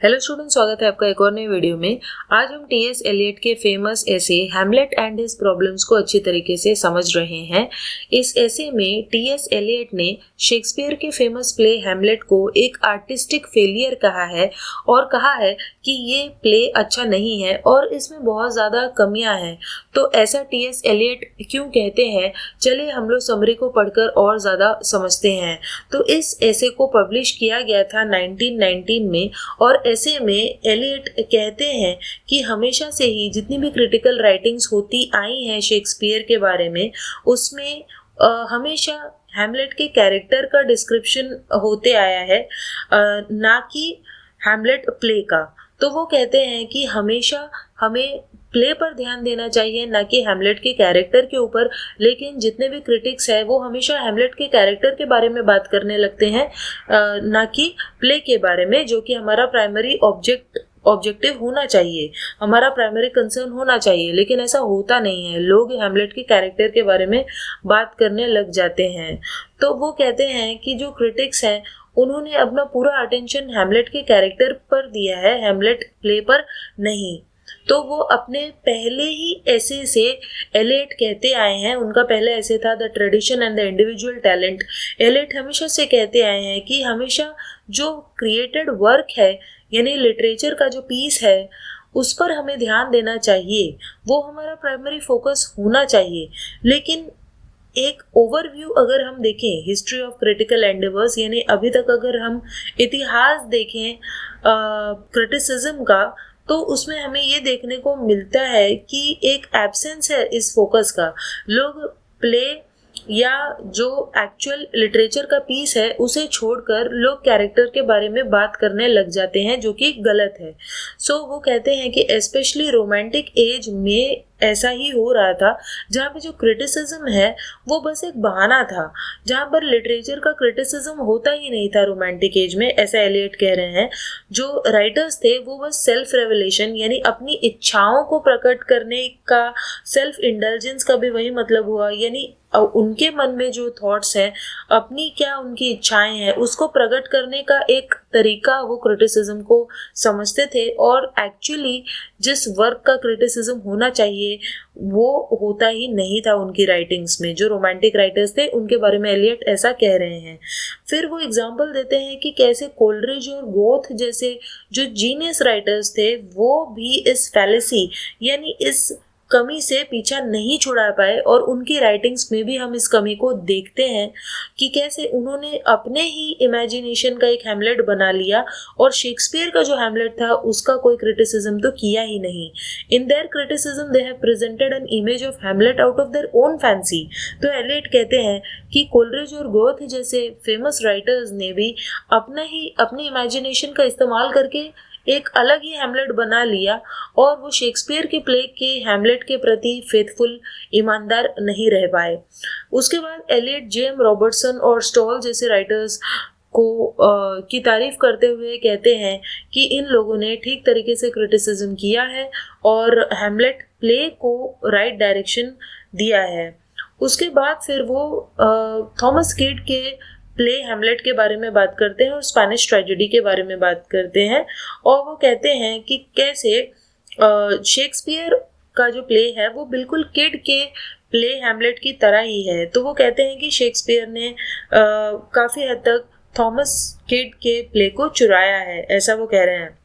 Hello student, स्वागत है आपका एक और नए वीडियो में। आज हम टी.एस. एलियट के फेमस ऐसे हैमलेट एंड हिज प्रॉब्लम्स को अच्छी तरीके से समझ रहे हैं। इस ऐसे में टी.एस. एलियट ने शेक्सपियर के फेमस प्ले हैमलेट को एक आर्टिस्टिक फेलियर कहा है और कहा है कि ये प्ले अच्छा नहीं है और इसमें बहुत ज़्यादा कमियां हैं। तो ऐसा टी.एस. एलियट क्यों कहते हैं, चलिए हम लोग समरी को पढ़कर और ज़्यादा समझते हैं। तो इस ऐसे को पब्लिश किया गया था 1919 में और ऐसे में एलियट कहते हैं कि हमेशा से ही जितनी भी क्रिटिकल राइटिंग्स होती आई हैं शेक्सपियर के बारे में, उसमें हमेशा हैमलेट के कैरेक्टर का डिस्क्रिप्शन होते आया है, ना कि हैमलेट प्ले का। तो वो कहते हैं कि हमेशा हमें प्ले पर ध्यान देना चाहिए, ना कि हैमलेट के कैरेक्टर के ऊपर। लेकिन जितने भी क्रिटिक्स हैं वो हमेशा हैमलेट के कैरेक्टर के बारे में बात करने लगते हैं, ना कि प्ले के बारे में, जो कि हमारा प्राइमरी ऑब्जेक्टिव होना चाहिए, हमारा प्राइमरी कंसर्न होना चाहिए। लेकिन ऐसा होता नहीं है, लोग हैमलेट के कैरेक्टर के बारे में बात करने लग जाते हैं। तो वो कहते हैं कि जो क्रिटिक्स हैं उन्होंने अपना पूरा अटेंशन हैमलेट के कैरेक्टर पर दिया है, हैमलेट प्ले पर नहीं। तो वो अपने पहले ही ऐसे से एलियट कहते आए हैं, उनका पहला ऐसे था the tradition and the individual talent. Eliot हमेशा से कहते आए हैं कि हमेशा जो क्रिएटेड वर्क है, यानी लिटरेचर का जो पीस है, उस पर हमें ध्यान देना चाहिए, वो हमारा प्राइमरी फोकस होना चाहिए। लेकिन एक ओवरव्यू अगर हम देखें हिस्ट्री ऑफ क्रिटिकल एंडेवर्स, यानी अभी तक अगर हम इतिहास देखें क्रिटिसिज्म का, तो उसमें हमें ये देखने को मिलता है कि एक एब्सेंस है इस फोकस का। लोग प्ले या जो एक्चुअल लिटरेचर का पीस है उसे छोड़कर लोग कैरेक्टर के बारे में बात करने लग जाते हैं, जो कि गलत है। सो वो कहते हैं कि स्पेशली रोमांटिक एज में ऐसा ही हो रहा था, जहाँ पे जो क्रिटिसिज्म है वो बस एक बहाना था, जहाँ पर लिटरेचर का क्रिटिसिज्म होता ही नहीं था रोमांटिक एज में, ऐसा एलियट कह रहे हैं। जो राइटर्स थे वो बस सेल्फ रेवलेशन, यानी अपनी इच्छाओं को प्रकट करने का, सेल्फ इंडल्जेंस का भी वही मतलब हुआ, यानी उनके मन में जो थॉट्स हैं, अपनी क्या उनकी इच्छाएं हैं, उसको प्रकट करने का एक तरीका वो क्रिटिसिज्म को समझते थे। और एक्चुअली जिस वर्क का क्रिटिसिज्म होना चाहिए वो होता ही नहीं था उनकी राइटिंग्स में। जो रोमांटिक राइटर्स थे उनके बारे में एलियट ऐसा कह रहे हैं। फिर वो एग्जाम्पल देते हैं कि कैसे कोलरिज और गोथ जैसे जो जीनियस राइटर्स थे वो भी इस फैलेसी, यानी इस कमी से पीछा नहीं छुड़ा पाए, और उनकी राइटिंग्स में भी हम इस कमी को देखते हैं कि कैसे उन्होंने अपने ही इमेजिनेशन का एक हैमलेट बना लिया और शेक्सपियर का जो हैमलेट था उसका कोई क्रिटिसिज्म तो किया ही नहीं। In their criticism they have presented an image of Hamlet out of their own fancy. तो एलियट कहते हैं कि कोलरिज और गोथ जैसे फेमस राइटर्स ने भी अपनी इमेजिनेशन का इस्तेमाल करके एक अलग ही हैमलेट बना लिया, और वो शेक्सपियर के प्ले के हैमलेट के प्रति फेथफुल, ईमानदार नहीं रह पाए। उसके बाद एलियट जेम रॉबर्टसन और स्टॉल जैसे राइटर्स को की तारीफ करते हुए कहते हैं कि इन लोगों ने ठीक तरीके से क्रिटिसिज्म किया है और हैमलेट प्ले को राइट डायरेक्शन दिया है। उसके बाद फिर वो थॉमस किड के प्ले हैमलेट के बारे में बात करते हैं और स्पेनिश ट्रेजेडी के बारे में बात करते हैं, और वो कहते हैं कि कैसे शेक्सपियर का जो प्ले है वो बिल्कुल किड के प्ले हैमलेट की तरह ही है। तो वो कहते हैं कि शेक्सपियर ने काफ़ी हद तक थॉमस किड के प्ले को चुराया है, ऐसा वो कह रहे हैं।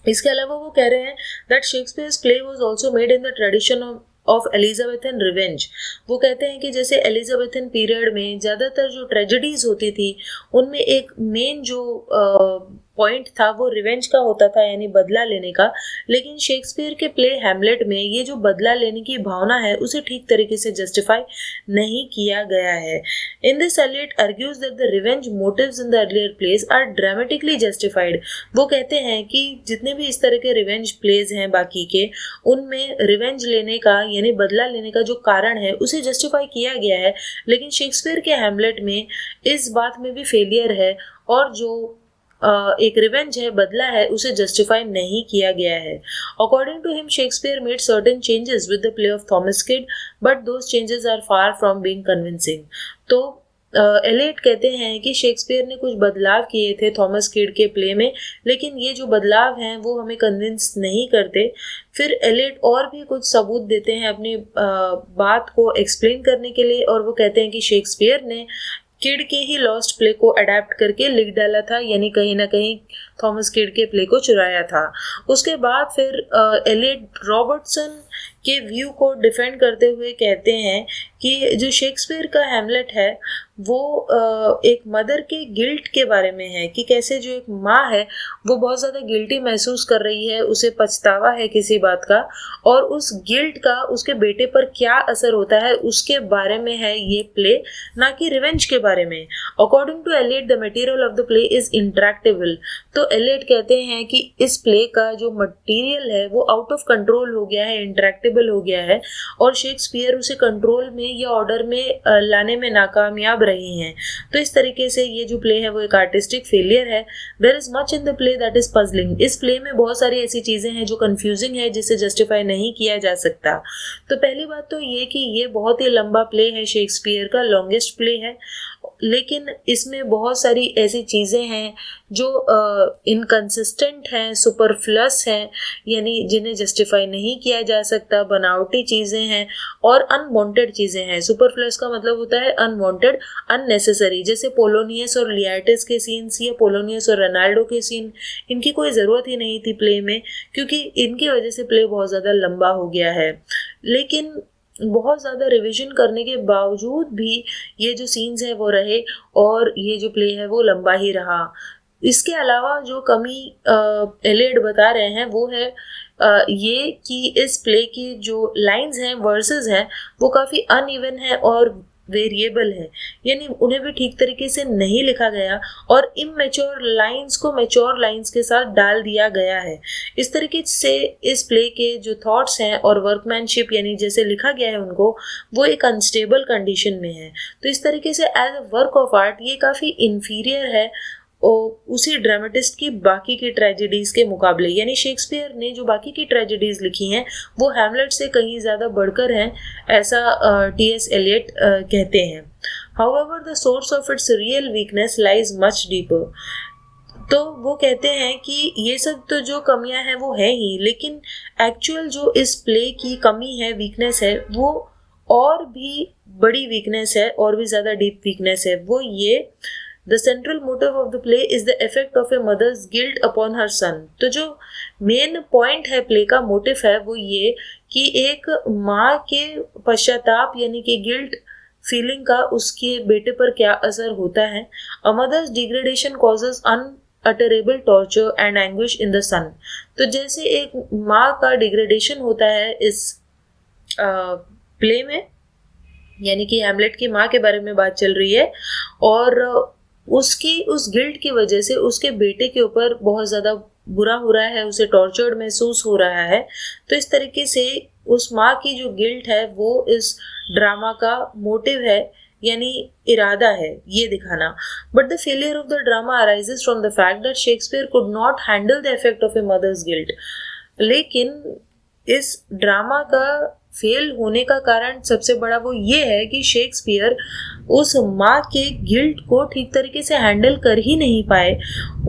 इसके अलावा वो कह रहे हैं that Shakespeare's play was also made in the tradition of Elizabethan revenge. वो कहते हैं कि जैसे एलिजाबेथन पीरियड में ज़्यादातर जो ट्रेजेडीज होती थी उनमें एक मेन जो पॉइंट था वो रिवेंज का होता था, यानी बदला लेने का। लेकिन शेक्सपियर के प्ले हैमलेट में ये जो बदला लेने की भावना है उसे ठीक तरीके से जस्टिफाई नहीं किया गया है। In this Eliot argues that the revenge motives in the earlier place are dramatically justified. वो कहते हैं कि जितने भी इस तरह के रिवेंज प्लेज हैं बाकी के, उनमें रिवेंज लेने का, यानी बदला लेने का जो कारण है उसे जस्टिफाई किया गया है। लेकिन शेक्सपियर के हैमलेट में इस बात में भी फेलियर है, और जो एक रिवेंज है, बदला है, उसे जस्टिफाई नहीं किया गया है। According to him Shakespeare made certain changes with the play of Thomas Kyd, but those changes are far from being convincing. तो एलियट कहते हैं कि शेक्सपियर ने कुछ बदलाव किए थे थॉमस किड के प्ले में, लेकिन ये जो बदलाव हैं वो हमें कन्विंस नहीं करते। फिर एलियट और भी कुछ सबूत देते हैं अपनी बात को एक्सप्लेन करने के लिए, और वो कहते हैं कि शेक्सपियर ने किड के ही लॉस्ट प्ले को अडेप्ट करके लिख डाला था, यानी कहीं ना कहीं थॉमस किड के प्ले को चुराया था। उसके बाद फिर एलियट रॉबर्टसन के व्यू को डिफेंड करते हुए कहते हैं कि जो शेक्सपियर का हैमलेट है वो एक मदर के गिल्ट के बारे में है, कि कैसे जो एक माँ है वो बहुत ज़्यादा गिल्टी महसूस कर रही है, उसे पछतावा है किसी बात का, और उस गिल्ट का उसके बेटे पर क्या असर होता है उसके बारे में है ये प्ले, ना कि रिवेंज के बारे में। According to Eliot the material of the play is intractable. तो एलियट कहते हैं कि इस प्ले का जो मटेरियल है वो आउट ऑफ कंट्रोल हो गया है, इंट्रैक्टेबल हो गया है, और शेक्सपियर उसे कंट्रोल में या ऑर्डर में लाने में नाकामयाब रहे हैं। तो इस तरीके से ये जो प्ले है वो एक आर्टिस्टिक फेलियर है। There is much in the play that is puzzling. इस प्ले में बहुत सारी ऐसी चीजें हैं जो कंफ्यूजिंग है, जिसे जस्टिफाई नहीं किया जा सकता। तो पहली बात तो ये कि ये बहुत ही लंबा प्ले है, शेक्सपियर का लॉन्गेस्ट प्ले है, लेकिन इसमें बहुत सारी ऐसी चीज़ें हैं जो इनकंसिस्टेंट हैं, सुपरफ्लस हैं, यानी जिन्हें जस्टिफाई नहीं किया जा सकता, बनावटी चीज़ें हैं और अनवांटेड चीज़ें हैं। सुपरफ्लस का मतलब होता है अनवांटेड, अननेसेसरी। जैसे पोलोनियस और लियाटिस के सीन्स या पोलोनियस और रोनाल्डो के सीन, इनकी कोई ज़रूरत ही नहीं थी प्ले में, क्योंकि इनकी वजह से प्ले बहुत ज़्यादा लंबा हो गया है। लेकिन बहुत ज़्यादा रिवीजन करने के बावजूद भी ये जो सीन्स है वो रहे, और ये जो प्ले है वो लंबा ही रहा। इसके अलावा जो कमी एलियट बता रहे हैं वो है ये कि इस प्ले की जो लाइंस हैं, वर्सेस हैं, वो काफ़ी अनइवन है और वेरिएबल है, यानी उन्हें भी ठीक तरीके से नहीं लिखा गया और इमेच्योर लाइंस को मैच्योर लाइंस के साथ डाल दिया गया है। इस तरीके से इस प्ले के जो थॉट्स हैं और वर्कमैनशिप, यानी जैसे लिखा गया है उनको, वो एक अनस्टेबल कंडीशन में है। तो इस तरीके से as a work of art ये काफ़ी इन्फीरियर है उसी ड्रामेटिस्ट की बाकी की ट्रेजेडीज़ के मुकाबले। यानी शेक्सपियर ने जो बाकी की ट्रेजेडीज़ लिखी हैं वो हैमलेट से कहीं ज़्यादा बढ़कर हैं, ऐसा टी.एस. एलियट कहते हैं। However the source of its real weakness lies much deeper. तो वो कहते हैं कि ये सब तो जो कमियां हैं वो है ही, लेकिन एक्चुअल जो इस प्ले की कमी है, वीकनेस है, वो और भी बड़ी वीकनेस है, और भी ज़्यादा डीप वीकनेस है। वो ये, The central motive of the play is the effect of a mother's guilt upon her son। तो जो मेन पॉइंट है प्ले का, मोटिव है, वो ये कि एक माँ के पश्चाताप यानी कि गिल्ट फीलिंग का उसके बेटे पर क्या असर होता है। A mother's degradation causes unutterable torture and anguish in the son। तो जैसे एक माँ का डिग्रेडेशन होता है इस प्ले में, यानी कि हैमलेट की माँ के बारे में बात चल रही है, और उसकी उस गिल्ट की वजह से उसके बेटे के ऊपर बहुत ज़्यादा बुरा हो रहा है, उसे टॉर्चर्ड महसूस हो रहा है। तो इस तरीके से उस माँ की जो गिल्ट है वो इस ड्रामा का मोटिव है, यानी इरादा है ये दिखाना। But the failure of the drama arises from the fact that Shakespeare could not handle the effect of a mother's guilt. लेकिन इस ड्रामा का फेल होने का कारण सबसे बड़ा वो ये है कि शेक्सपियर उस माँ के गिल्ट को ठीक तरीके से हैंडल कर ही नहीं पाए।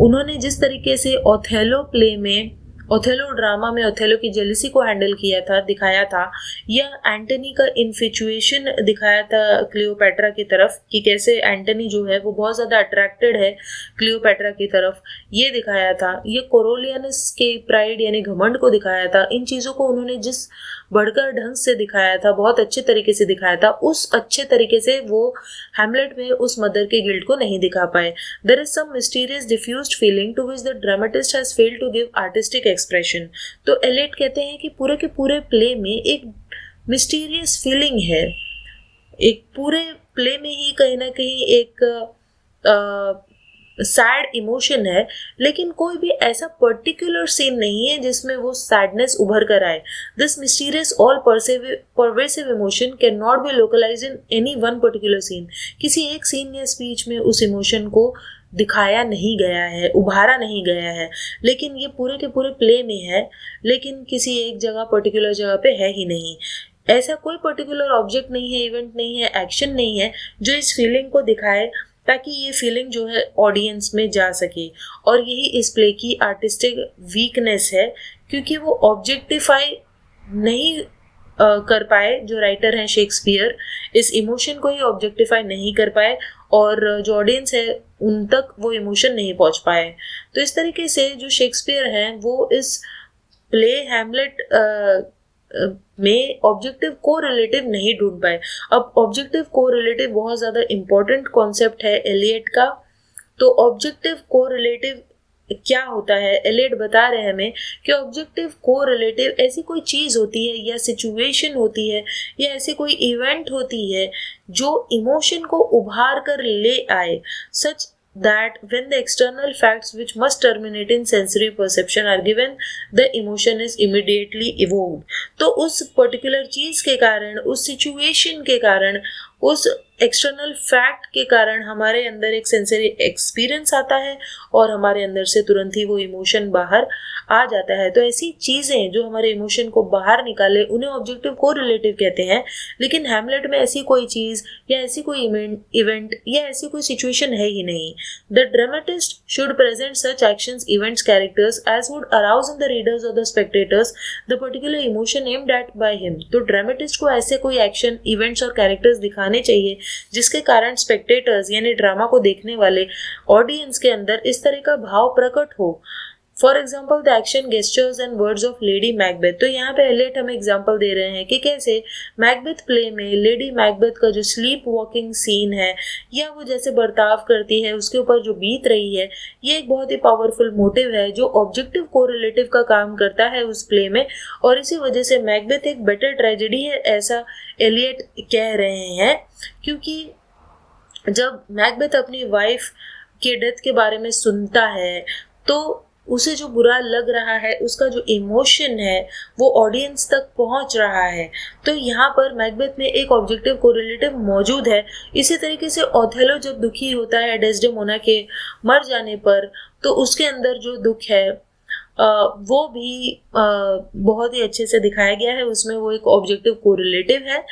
उन्होंने जिस तरीके से ओथेलो प्ले में, ओथेलो ड्रामा में ओथेलो की जेलसी को हैंडल किया था, दिखाया था, या एंटनी का इन्फिचुएशन दिखाया था क्लियोपैट्रा की तरफ, कि कैसे एंटनी जो है वो बहुत ज़्यादा अट्रैक्टेड है क्लियोपैट्रा की तरफ, ये दिखाया था। ये कोरोलियनस के प्राइड यानी घमंड को दिखाया था। इन चीज़ों को उन्होंने जिस बढ़कर ढंग से दिखाया था, बहुत अच्छे तरीके से दिखाया था, उस अच्छे तरीके से वो हैमलेट में उस मदर के गिल्ट को नहीं दिखा पाए। There is some mysterious diffused feeling to which the dramatist has failed to give artistic expression. तो एलियट कहते हैं कि पूरे के पूरे प्ले में एक मिस्टीरियस फीलिंग है, एक पूरे प्ले में ही कहीं ना कहीं एक सैड इमोशन है, लेकिन कोई भी ऐसा पर्टिकुलर सीन नहीं है जिसमें वो सैडनेस उभर कर आए। This mysterious all pervasive emotion can not be localize in any one particular scene. किसी एक सीन या स्पीच में उस इमोशन को दिखाया नहीं गया है, उभारा नहीं गया है, लेकिन ये पूरे के पूरे प्ले में है, लेकिन किसी एक जगह पर्टिकुलर जगह पे है ही नहीं। ऐसा कोई पर्टिकुलर ऑब्जेक्ट नहीं है, इवेंट नहीं है, एक्शन नहीं है जो इस फीलिंग को दिखाए ताकि ये फीलिंग जो है ऑडियंस में जा सके। और यही इस प्ले की आर्टिस्टिक वीकनेस है, क्योंकि वो ऑब्जेक्टिफाई नहीं कर पाए, जो राइटर हैं शेक्सपियर इस इमोशन को ही ऑब्जेक्टिफाई नहीं कर पाए और जो ऑडियंस है उन तक वो इमोशन नहीं पहुंच पाए। तो इस तरीके से जो शेक्सपियर हैं वो इस प्ले हैमलेट में ऑब्जेक्टिव को रिलेटिव नहीं ढूंढ पाए। अब ऑब्जेक्टिव को रिलेटिव बहुत ज़्यादा इम्पोर्टेंट कॉन्सेप्ट है एलियट का। तो ऑब्जेक्टिव को रिलेटिव क्या होता है, एलियट बता रहे हैं हमें कि ऑब्जेक्टिव को रिलेटिव ऐसी कोई चीज़ होती है या सिचुएशन होती है या ऐसी कोई इवेंट होती है जो इमोशन को उभार कर ले आए, सच that when the external facts which must terminate in sensory perception are given, the emotion is immediately evoked। तो उस पर्टिकुलर चीज के कारण, उस सिचुएशन के कारण, उस एक्सटर्नल फैक्ट के कारण हमारे अंदर एक सेंसरी एक्सपीरियंस आता है और हमारे अंदर से तुरंत ही वो इमोशन बाहर आ जाता है। तो ऐसी चीज़ें जो हमारे इमोशन को बाहर निकाले उन्हें ऑब्जेक्टिव को रिलेटिव कहते हैं। लेकिन हैमलेट में ऐसी कोई चीज़ या ऐसी कोई इवेंट या ऐसी कोई सिचुएशन है ही नहीं। The dramatist should present such actions, events, characters as would arouse in the readers और the spectators the particular emotion aimed at by him. तो ड्रामेटिस्ट को ऐसे कोई एक्शन, इवेंट्स और कैरेक्टर्स दिखाने चाहिए जिसके कारण स्पेक्टेटर्स यानी ड्रामा को देखने वाले ऑडियंस के अंदर इस तरह का भाव प्रकट हो। For example the action, gestures and words of lady Macbeth. तो यहाँ पे एलियट हमें एग्जाम्पल दे रहे हैं कि कैसे मैकबेथ प्ले में लेडी मैकबेथ का जो स्लीप वॉकिंग सीन है या वो जैसे बर्ताव करती है, उसके ऊपर जो बीत रही है, ये एक बहुत ही पावरफुल मोटिव है जो ऑब्जेक्टिव कोरिलेटिव का काम करता है उस प्ले में। और इसी वजह से मैकबेथ एक बेटर ट्रेजेडी है ऐसा एलियट कह रहे हैं, क्योंकि जब मैकबेथ अपनी वाइफ के डेथ के बारे में सुनता है तो उसे जो बुरा लग रहा है, उसका जो इमोशन है वो ऑडियंस तक पहुंच रहा है। तो यहाँ पर मैकबेथ में एक ऑब्जेक्टिव कोरिलेटिव मौजूद है। इसी तरीके से ओथेलो जब दुखी होता है डेस्डेमोना के मर जाने पर, तो उसके अंदर जो दुख है वो भी बहुत ही अच्छे से दिखाया गया है। उसमें वो एक ऑब्जेक्टिव कोरिलेटिव है।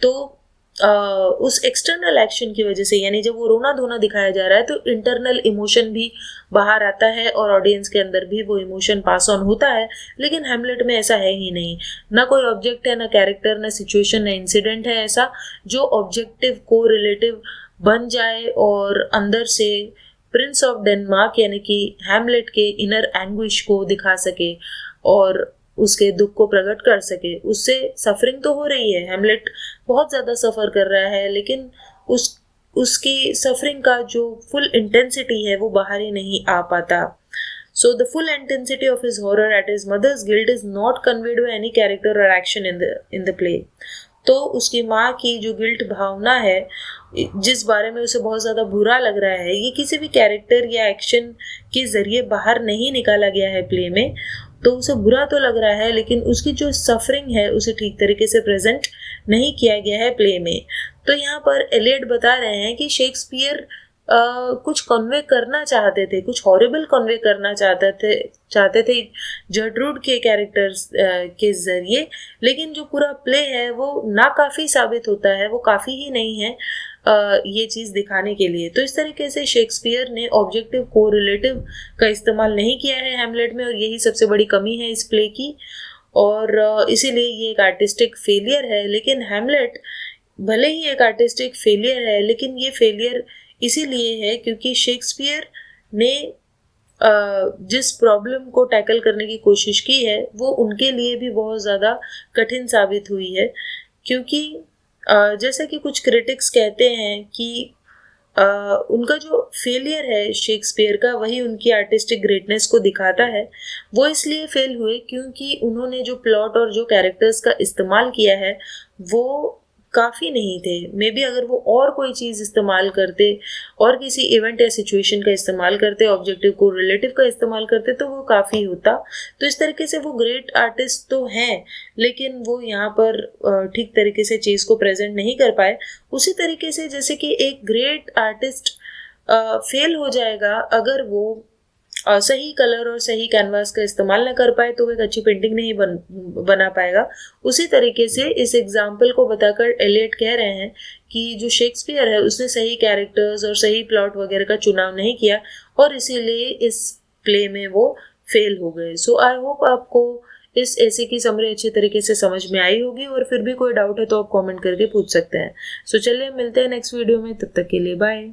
तो उस एक्सटर्नल एक्शन की वजह से, यानी जब वो रोना धोना दिखाया जा रहा है तो इंटरनल इमोशन भी बाहर आता है और ऑडियंस के अंदर भी वो इमोशन पास ऑन होता है। लेकिन हैमलेट में ऐसा है ही नहीं। ना कोई ऑब्जेक्ट है, ना कैरेक्टर, ना सिचुएशन, ना इंसिडेंट है ऐसा जो ऑब्जेक्टिव को रिलेटिव बन जाए और अंदर से प्रिंस ऑफ डेनमार्क यानी कि हैमलेट के इनर एंग्विश को दिखा सके और उसके दुख को प्रकट कर सके। उससे सफरिंग तो हो रही है, हैमलेट बहुत ज़्यादा सफ़र कर रहा है, लेकिन उसकी सफरिंग का जो फुल इंटेंसिटी है वो बाहर ही नहीं आ पाता। So the full intensity of his horror at his mother's guilt is not conveyed by any character or action in the play. तो उसकी माँ की जो गिल्ट भावना है, जिस बारे में उसे बहुत ज़्यादा बुरा लग रहा है, ये किसी भी कैरेक्टर या एक्शन के ज़रिए बाहर नहीं निकाला गया है प्ले में। तो उसे बुरा तो लग रहा है, लेकिन उसकी जो सफरिंग है उसे ठीक तरीके से प्रेजेंट नहीं किया गया है प्ले में। तो यहाँ पर एलियट बता रहे हैं कि शेक्सपियर कुछ कन्वे करना चाहते थे, कुछ हॉरिबल कन्वे करना चाहते थे जर्ट्रूड के कैरेक्टर्स के ज़रिए, लेकिन जो पूरा प्ले है वो नाकाफ़ी साबित होता है, वो काफ़ी ही नहीं है ये चीज़ दिखाने के लिए। तो इस तरीके से शेक्सपियर ने ऑब्जेक्टिव कोरिलेटिव का इस्तेमाल नहीं किया है हैमलेट में, और यही सबसे बड़ी कमी है इस प्ले की, और इसीलिए ये एक आर्टिस्टिक फेलियर है। लेकिन हैमलेट भले ही एक आर्टिस्टिक फेलियर है, लेकिन ये फेलियर इसीलिए है क्योंकि शेक्सपियर ने जिस प्रॉब्लम को टैकल करने की कोशिश की है वो उनके लिए भी बहुत ज़्यादा कठिन साबित हुई है। क्योंकि जैसा कि कुछ क्रिटिक्स कहते हैं कि उनका जो फेलियर है शेक्सपियर का, वही उनकी आर्टिस्टिक ग्रेटनेस को दिखाता है। वो इसलिए फेल हुए क्योंकि उन्होंने जो प्लॉट और जो कैरेक्टर्स का इस्तेमाल किया है वो काफ़ी नहीं थे। मे बी अगर वो और कोई चीज़ इस्तेमाल करते और किसी इवेंट या सिचुएशन का इस्तेमाल करते, ऑब्जेक्टिव को रिलेटिव का इस्तेमाल करते, तो वो काफ़ी होता। तो इस तरीके से वो ग्रेट आर्टिस्ट तो हैं, लेकिन वो यहाँ पर ठीक तरीके से चीज़ को प्रेजेंट नहीं कर पाए। उसी तरीके से जैसे कि एक ग्रेट आर्टिस्ट फेल हो जाएगा अगर वो सही कलर और सही कैनवास का इस्तेमाल ना कर पाए तो वो एक अच्छी पेंटिंग नहीं बना पाएगा। उसी तरीके से इस एग्जाम्पल को बताकर एलियट कह रहे हैं कि जो शेक्सपियर है उसने सही कैरेक्टर्स और सही प्लॉट वगैरह का चुनाव नहीं किया और इसीलिए इस प्ले में वो फेल हो गए। सो आई होप आपको इस ऐसे की समरी अच्छी तरीके से समझ में आई होगी, और फिर भी कोई डाउट है तो आप कमेंट करके पूछ सकते हैं। सो चलिए मिलते हैं नेक्स्ट वीडियो में, तब तक के लिए बाय।